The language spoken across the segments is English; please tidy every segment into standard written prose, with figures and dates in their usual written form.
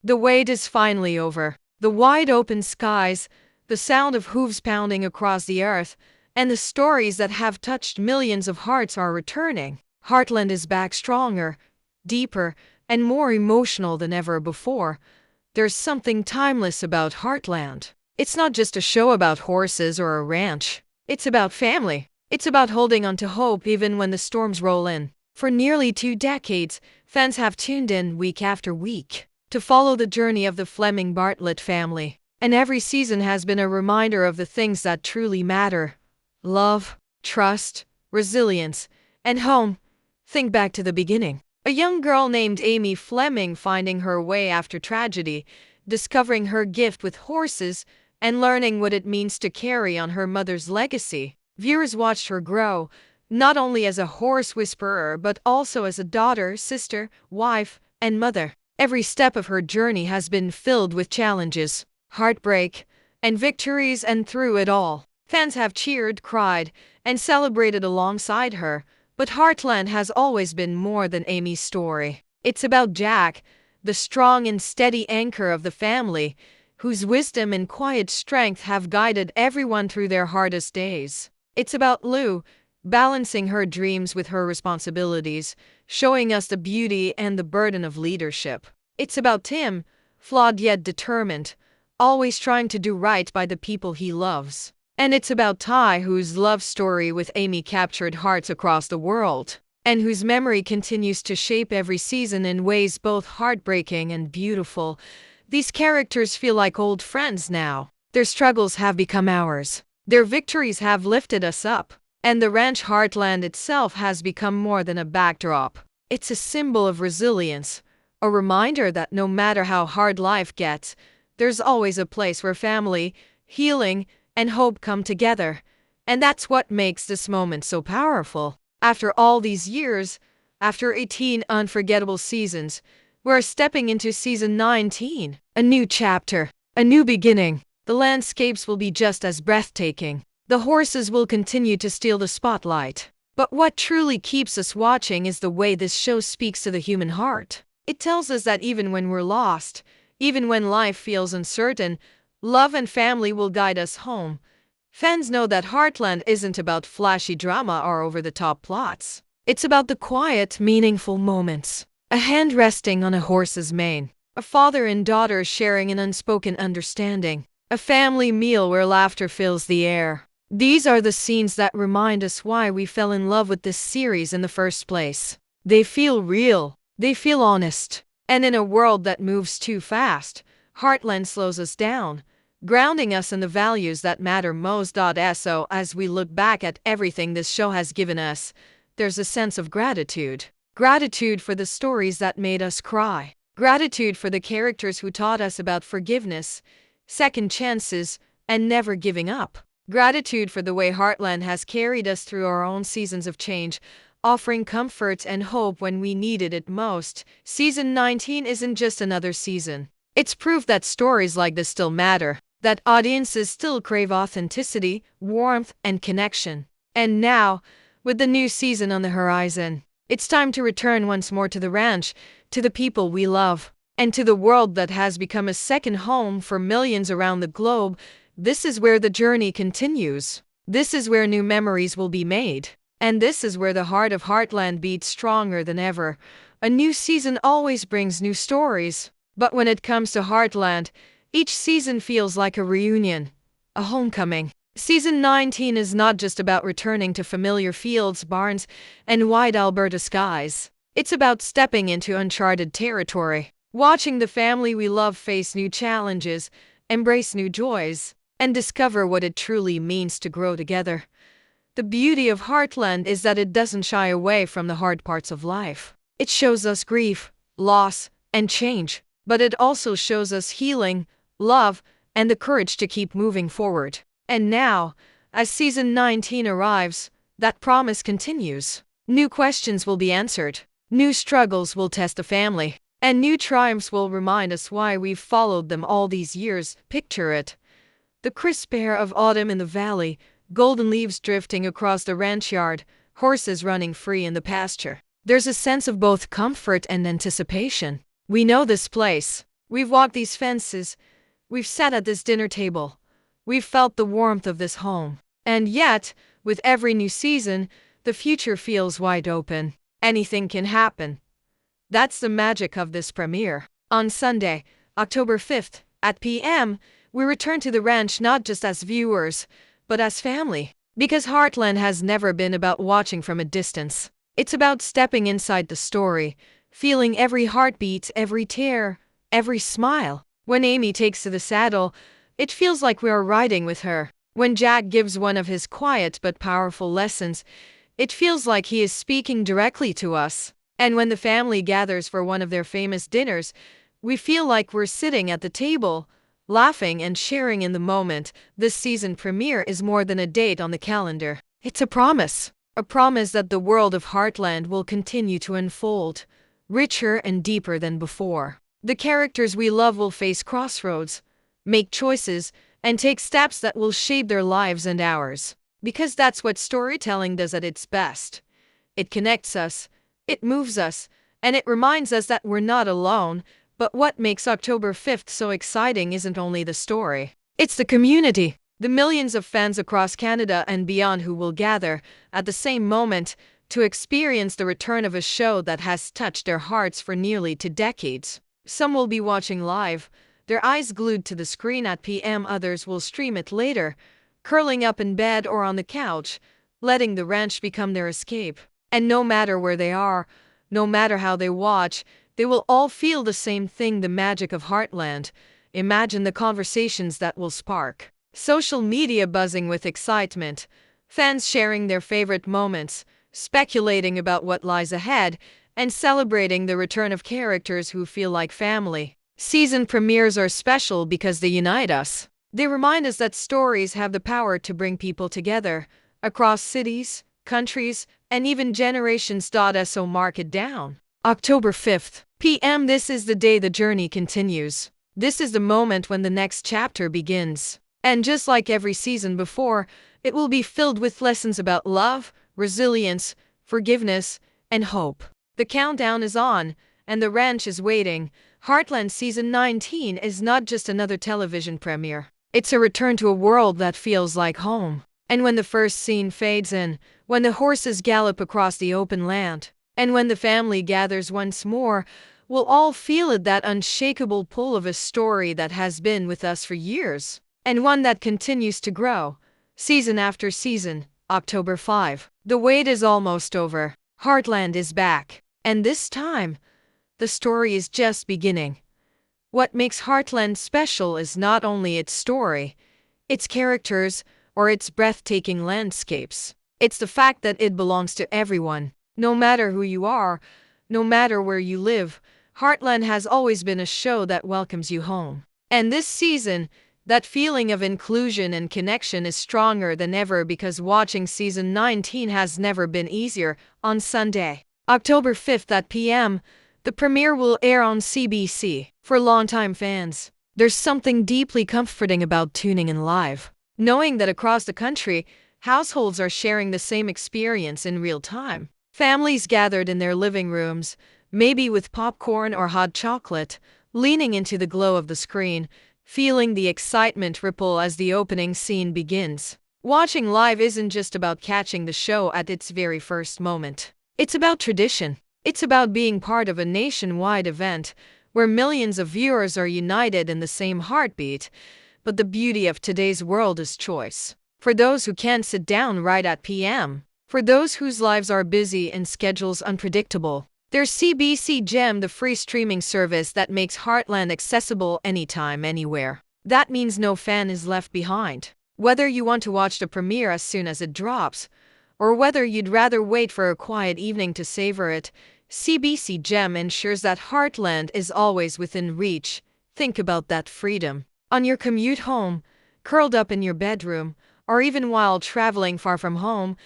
The wait is finally over. The wide open skies, the sound of hooves pounding across the earth, and the stories that have touched millions of hearts are returning. Heartland is back stronger, deeper, and more emotional than ever before. There's something timeless about Heartland. It's not just a show about horses or a ranch. It's about family. It's about holding on to hope even when the storms roll in. For nearly 2 decades, fans have tuned in week after week to follow the journey of the Fleming Bartlett family. And every season has been a reminder of the things that truly matter: love, trust, resilience, and home. Think back to the beginning. A young girl named Amy Fleming finding her way after tragedy, discovering her gift with horses, and learning what it means to carry on her mother's legacy. Viewers watched her grow, not only as a horse whisperer but also as a daughter, sister, wife, and mother. Every step of her journey has been filled with challenges, heartbreak, and victories, and through it all, fans have cheered, cried, and celebrated alongside her. But Heartland has always been more than Amy's story. It's about Jack, the strong and steady anchor of the family, whose wisdom and quiet strength have guided everyone through their hardest days. It's about Lou, balancing her dreams with her responsibilities, showing us the beauty and the burden of leadership. It's about Tim, flawed yet determined, always trying to do right by the people he loves. And it's about Ty, whose love story with Amy captured hearts across the world, and whose memory continues to shape every season in ways both heartbreaking and beautiful. These characters feel like old friends now. Their struggles have become ours. Their victories have lifted us up. And the ranch Heartland itself has become more than a backdrop. It's a symbol of resilience, a reminder that no matter how hard life gets, there's always a place where family, healing, and hope come together. And that's what makes this moment so powerful. After all these years, after 18 unforgettable seasons, we're stepping into season 19. A new chapter, a new beginning. The landscapes will be just as breathtaking. The horses will continue to steal the spotlight. But what truly keeps us watching is the way this show speaks to the human heart. It tells us that even when we're lost, even when life feels uncertain, love and family will guide us home. Fans know that Heartland isn't about flashy drama or over-the-top plots. It's about the quiet, meaningful moments. A hand resting on a horse's mane. A father and daughter sharing an unspoken understanding. A family meal where laughter fills the air. These are the scenes that remind us why we fell in love with this series in the first place. They feel real. They feel honest. And in a world that moves too fast, Heartland slows us down, grounding us in the values that matter most. So as we look back at everything this show has given us, there's a sense of gratitude. Gratitude for the stories that made us cry. Gratitude for the characters who taught us about forgiveness, second chances, and never giving up. Gratitude for the way Heartland has carried us through our own seasons of change, offering comfort and hope when we needed it most. Season 19 isn't just another season. It's proof that stories like this still matter, that audiences still crave authenticity, warmth, and connection. And now, with the new season on the horizon, it's time to return once more to the ranch, to the people we love, and to the world that has become a second home for millions around the globe. This is where the journey continues. This is where new memories will be made. And this is where the heart of Heartland beats stronger than ever. A new season always brings new stories. But when it comes to Heartland, each season feels like a reunion, a homecoming. Season 19 is not just about returning to familiar fields, barns, and wide Alberta skies. It's about stepping into uncharted territory, watching the family we love face new challenges, embrace new joys, and discover what it truly means to grow together. The beauty of Heartland is that it doesn't shy away from the hard parts of life. It shows us grief, loss, and change, but it also shows us healing, love, and the courage to keep moving forward. And now, as season 19 arrives, that promise continues. New questions will be answered, new struggles will test the family, and new triumphs will remind us why we've followed them all these years. Picture it. The crisp air of autumn in the valley, golden leaves drifting across the ranch yard, horses running free in the pasture. There's a sense of both comfort and anticipation. We know this place. We've walked these fences, we've sat at this dinner table, we've felt the warmth of this home. And yet, with every new season, the future feels wide open. Anything can happen. That's the magic of this premiere. On Sunday, October 5th, at p.m., we return to the ranch not just as viewers, but as family. Because Heartland has never been about watching from a distance. It's about stepping inside the story, feeling every heartbeat, every tear, every smile. When Amy takes to the saddle, it feels like we are riding with her. When Jack gives one of his quiet but powerful lessons, it feels like he is speaking directly to us. And when the family gathers for one of their famous dinners, we feel like we're sitting at the table, laughing and sharing in the moment. This season premiere is more than a date on the calendar. It's a promise. A promise that the world of Heartland will continue to unfold, richer and deeper than before. The characters we love will face crossroads, make choices, and take steps that will shape their lives and ours. Because that's what storytelling does at its best. It connects us, it moves us, and it reminds us that we're not alone. But what makes October 5th so exciting isn't only the story. It's the community. The millions of fans across Canada and beyond who will gather at the same moment to experience the return of a show that has touched their hearts for nearly 2 decades. Some will be watching live, their eyes glued to the screen at p.m. Others will stream it later, curling up in bed or on the couch, letting the ranch become their escape. And no matter where they are, no matter how they watch, they will all feel the same thing: the magic of Heartland. Imagine the conversations that will spark. Social media buzzing with excitement, fans sharing their favorite moments, speculating about what lies ahead, and celebrating the return of characters who feel like family. Season premieres are special because they unite us. They remind us that stories have the power to bring people together, across cities, countries, and even generations. So mark it down. October 5th, p.m. This is the day the journey continues. This is the moment when the next chapter begins. And just like every season before, it will be filled with lessons about love, resilience, forgiveness, and hope. The countdown is on, and the ranch is waiting. Heartland Season 19 is not just another television premiere. It's a return to a world that feels like home. And when the first scene fades in, when the horses gallop across the open land, and when the family gathers once more, we'll all feel it, that unshakable pull of a story that has been with us for years, and one that continues to grow, season after season. October 5. The wait is almost over. Heartland is back. And this time, the story is just beginning. What makes Heartland special is not only its story, its characters, or its breathtaking landscapes. It's the fact that it belongs to everyone. No matter who you are, no matter where you live, Heartland has always been a show that welcomes you home. And this season, that feeling of inclusion and connection is stronger than ever, because watching Season 19 has never been easier. On Sunday, October 5th at p.m., the premiere will air on CBC. For longtime fans, there's something deeply comforting about tuning in live, knowing that across the country, households are sharing the same experience in real time. Families gathered in their living rooms, maybe with popcorn or hot chocolate, leaning into the glow of the screen, feeling the excitement ripple as the opening scene begins. Watching live isn't just about catching the show at its very first moment. It's about tradition. It's about being part of a nationwide event where millions of viewers are united in the same heartbeat. But the beauty of today's world is choice. For those who can't sit down right at p.m., for those whose lives are busy and schedules unpredictable, there's CBC Gem, the free streaming service that makes Heartland accessible anytime, anywhere. That means no fan is left behind. Whether you want to watch the premiere as soon as it drops, or whether you'd rather wait for a quiet evening to savor it, CBC Gem ensures that Heartland is always within reach. Think about that freedom. On your commute home, curled up in your bedroom, or even while traveling far from home,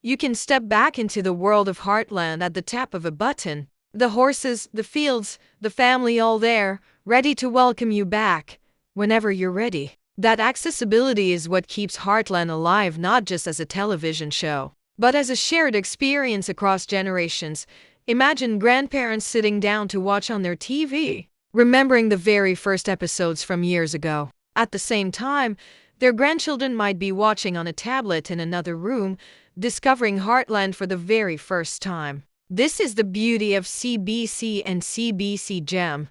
you can step back into the world of Heartland at the tap of a button. The horses, the fields, the family, all there, ready to welcome you back whenever you're ready. That accessibility is what keeps Heartland alive, not just as a television show, but as a shared experience across generations. Imagine grandparents sitting down to watch on their TV, remembering the very first episodes from years ago. At the same time, their grandchildren might be watching on a tablet in another room, discovering Heartland for the very first time. This is the beauty of CBC and CBC Gem.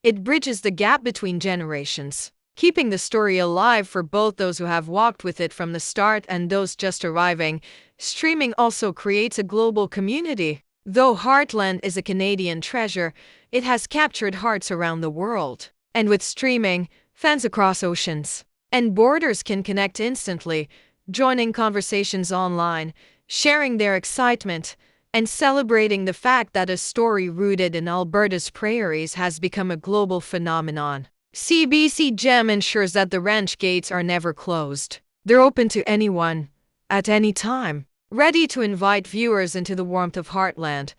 It bridges the gap between generations, keeping the story alive for both those who have walked with it from the start and those just arriving. Streaming also creates a global community. Though Heartland is a Canadian treasure, it has captured hearts around the world. And with streaming, fans across oceans and borders can connect instantly, joining conversations online, sharing their excitement, and celebrating the fact that a story rooted in Alberta's prairies has become a global phenomenon. CBC Gem ensures that the ranch gates are never closed. They're open to anyone, at any time, ready to invite viewers into the warmth of Heartland.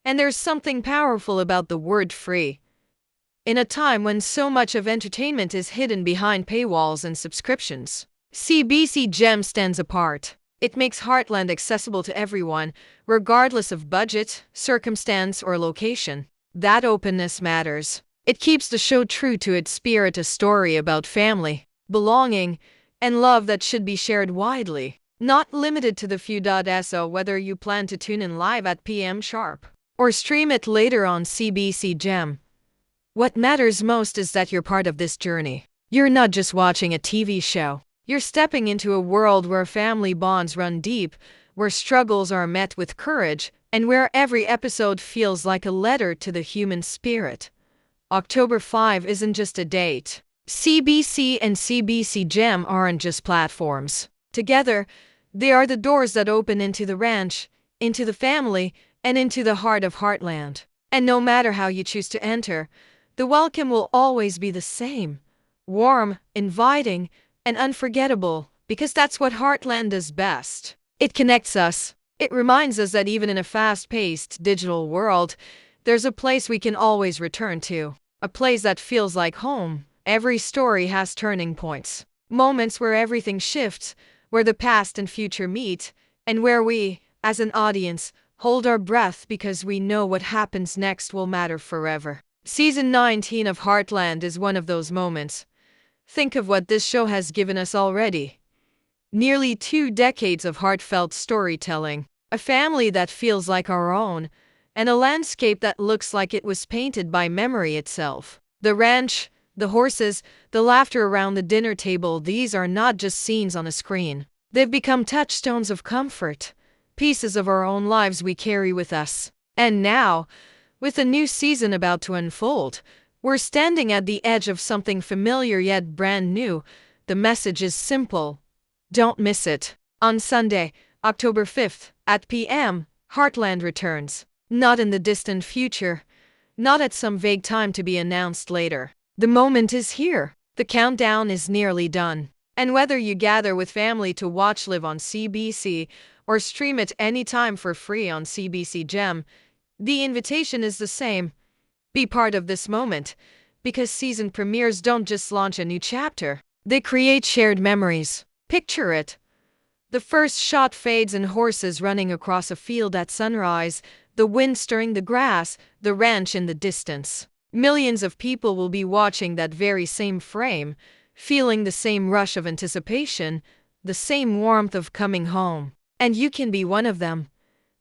And there's something powerful about the word free. In a time when so much of entertainment is hidden behind paywalls and subscriptions, CBC Gem stands apart. It makes Heartland accessible to everyone, regardless of budget, circumstance, or location. That openness matters. It keeps the show true to its spirit, a story about family, belonging, and love that should be shared widely, not limited to the few. So whether you plan to tune in live at PM sharp or stream it later on CBC Gem, what matters most is that you're part of this journey. You're not just watching a TV show. You're stepping into a world where family bonds run deep, where struggles are met with courage, and where every episode feels like a letter to the human spirit. October 5 isn't just a date. CBC and CBC Gem aren't just platforms. Together, they are the doors that open into the ranch, into the family, and into the heart of Heartland. And no matter how you choose to enter, the welcome will always be the same. Warm, inviting, and unforgettable, because that's what Heartland does best. It connects us. It reminds us that even in a fast-paced digital world, there's a place we can always return to. A place that feels like home. Every story has turning points. Moments where everything shifts, where the past and future meet, and where we, as an audience, hold our breath because we know what happens next will matter forever. Season 19 of Heartland is one of those moments. Think of what this show has given us already. Nearly 2 decades of heartfelt storytelling, a family that feels like our own, and a landscape that looks like it was painted by memory itself. The ranch, the horses, the laughter around the dinner table, these are not just scenes on a screen. They've become touchstones of comfort, pieces of our own lives we carry with us. And now, with a new season about to unfold, we're standing at the edge of something familiar yet brand new. The message is simple. Don't miss it. On Sunday, October 5th, at PM, Heartland returns. Not in the distant future. Not at some vague time to be announced later. The moment is here. The countdown is nearly done. And whether you gather with family to watch live on CBC or stream it anytime for free on CBC Gem, the invitation is the same. Be part of this moment, because season premieres don't just launch a new chapter. They create shared memories. Picture it. The first shot fades in horses running across a field at sunrise, the wind stirring the grass, the ranch in the distance. Millions of people will be watching that very same frame, feeling the same rush of anticipation, the same warmth of coming home. And you can be one of them.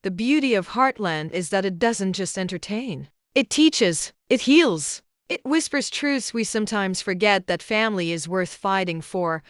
The beauty of Heartland is that it doesn't just entertain. It teaches, it heals, it whispers truths we sometimes forget, that family is worth fighting for,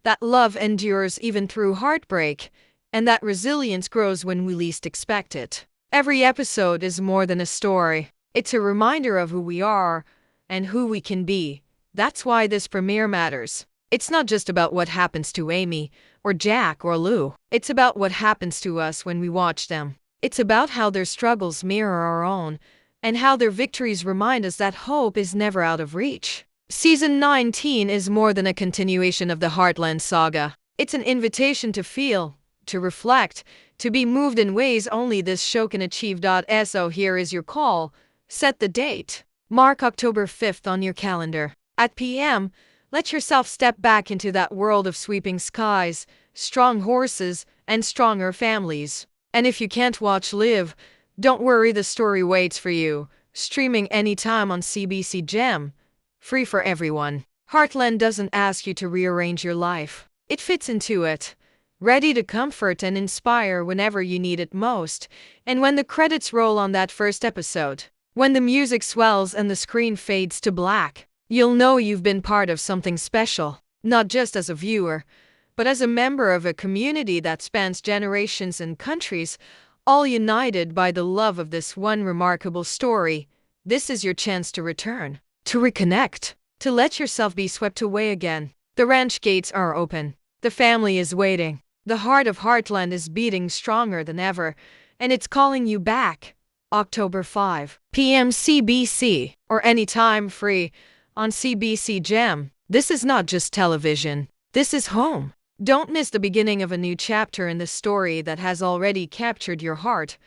that love endures even through heartbreak, and that resilience grows when we least expect it. Every episode is more than a story. It's a reminder of who we are and who we can be. That's why this premiere matters. It's not just about what happens to Amy or Jack or Lou. It's about what happens to us when we watch them. It's about how their struggles mirror our own, and how their victories remind us that hope is never out of reach. Season 19 is more than a continuation of the Heartland saga. It's an invitation to feel, to reflect, to be moved in ways only this show can achieve. So here is your call. Set the date. Mark October 5th on your calendar. At PM, let yourself step back into that world of sweeping skies, strong horses, and stronger families. And if you can't watch live, don't worry, the story waits for you. streaming anytime on CBC Gem, free for everyone. Heartland doesn't ask you to rearrange your life. It fits into it, ready to comfort and inspire whenever you need it most. And when the credits roll on that first episode, when the music swells and the screen fades to black, you'll know you've been part of something special, not just as a viewer, but as a member of a community that spans generations and countries, all united by the love of this one remarkable story. This is your chance to return, to reconnect, to let yourself be swept away again. The ranch gates are open. The family is waiting. The heart of Heartland is beating stronger than ever, and it's calling you back. October 5 p.m. CBC, or anytime free on CBC Gem. This is not just television. This is home. Don't miss the beginning of a new chapter in the story that has already captured your heart.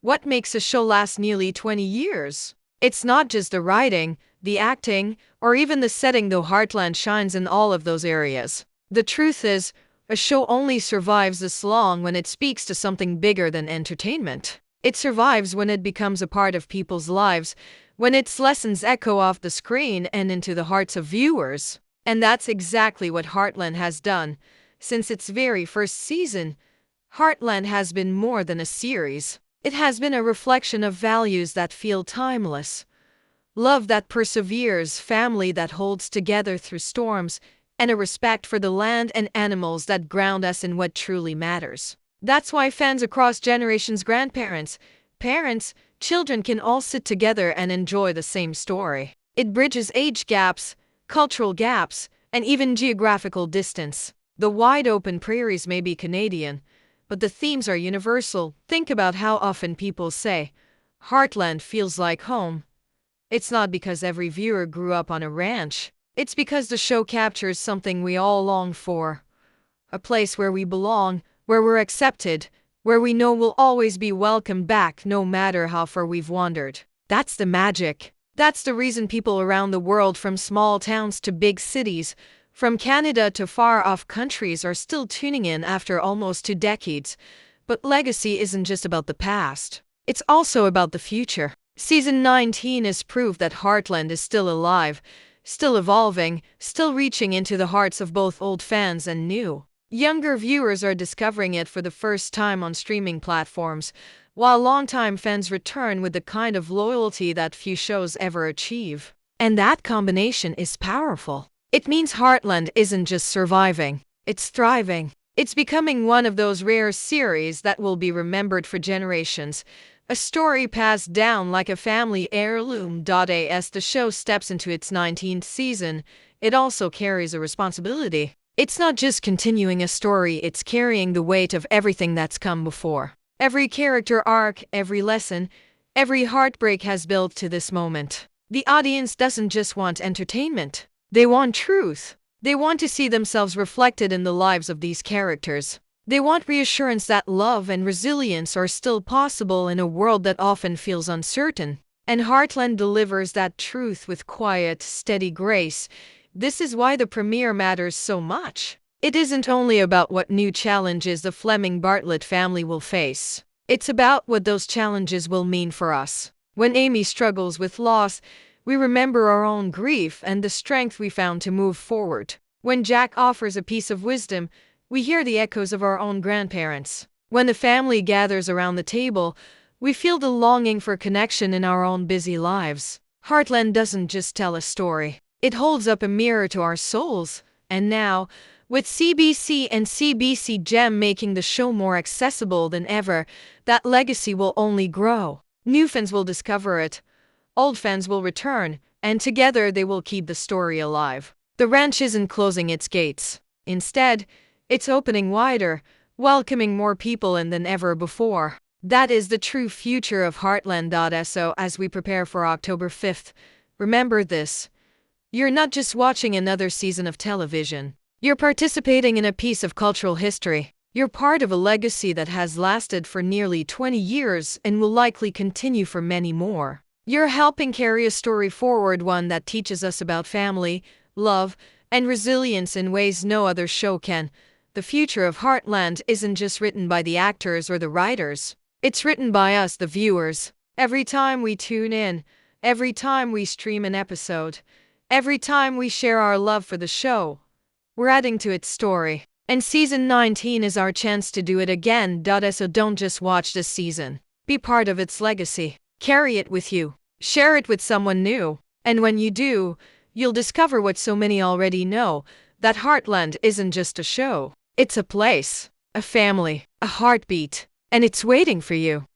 What makes a show last nearly 20 years? It's not just the writing, the acting, or even the setting, though Heartland shines in all of those areas. The truth is, a show only survives this long when it speaks to something bigger than entertainment. It survives when it becomes a part of people's lives, when its lessons echo off the screen and into the hearts of viewers. And that's exactly what Heartland has done. Since its very first season, Heartland has been more than a series. It has been a reflection of values that feel timeless. Love that perseveres, family that holds together through storms, and a respect for the land and animals that ground us in what truly matters. That's why fans across generations, grandparents, parents, children can all sit together and enjoy the same story. It bridges age gaps, cultural gaps, and even geographical distance. The wide-open prairies may be Canadian, but the themes are universal. Think about how often people say, Heartland feels like home. It's not because every viewer grew up on a ranch. It's because the show captures something we all long for. A place where we belong, where we're accepted, where we know we'll always be welcome back no matter how far we've wandered. That's the magic. That's the reason people around the world, from small towns to big cities, from Canada to far-off countries, are still tuning in after almost 2 decades. But legacy isn't just about the past. It's also about the future. Season 19 is proof that Heartland is still alive, still evolving, still reaching into the hearts of both old fans and new. Younger viewers are discovering it for the first time on streaming platforms, while longtime fans return with the kind of loyalty that few shows ever achieve. And that combination is powerful. It means Heartland isn't just surviving, it's thriving. It's becoming one of those rare series that will be remembered for generations. A story passed down like a family heirloom. As the show steps into its 19th season, it also carries a responsibility. It's not just continuing a story, it's carrying the weight of everything that's come before. Every character arc, every lesson, every heartbreak has built to this moment. The audience doesn't just want entertainment. They want truth. They want to see themselves reflected in the lives of these characters. They want reassurance that love and resilience are still possible in a world that often feels uncertain. And Heartland delivers that truth with quiet, steady grace. This is why the premiere matters so much. It isn't only about what new challenges the Fleming Bartlett family will face. It's about what those challenges will mean for us. When Amy struggles with loss, we remember our own grief and the strength we found to move forward. When Jack offers a piece of wisdom, we hear the echoes of our own grandparents. When the family gathers around the table, we feel the longing for connection in our own busy lives. Heartland doesn't just tell a story. It holds up a mirror to our souls. And now, with CBC and CBC Gem making the show more accessible than ever, that legacy will only grow. New fans will discover it. Old fans will return, and together they will keep the story alive. The ranch isn't closing its gates. Instead, it's opening wider, welcoming more people in than ever before. That is the true future of Heartland. So as we prepare for October 5th, remember this. You're not just watching another season of television. You're participating in a piece of cultural history. You're part of a legacy that has lasted for nearly 20 years and will likely continue for many more. You're helping carry a story forward, one that teaches us about family, love, and resilience in ways no other show can. The future of Heartland isn't just written by the actors or the writers. It's written by us, the viewers. Every time we tune in, Every time we stream an episode, every time we share our love for the show, we're adding to its story. And season 19 is our chance to do it again. So don't just watch this season. Be part of its legacy. Carry it with you. Share it with someone new. And when you do, you'll discover what so many already know, that Heartland isn't just a show. It's a place, a family, a heartbeat, and it's waiting for you.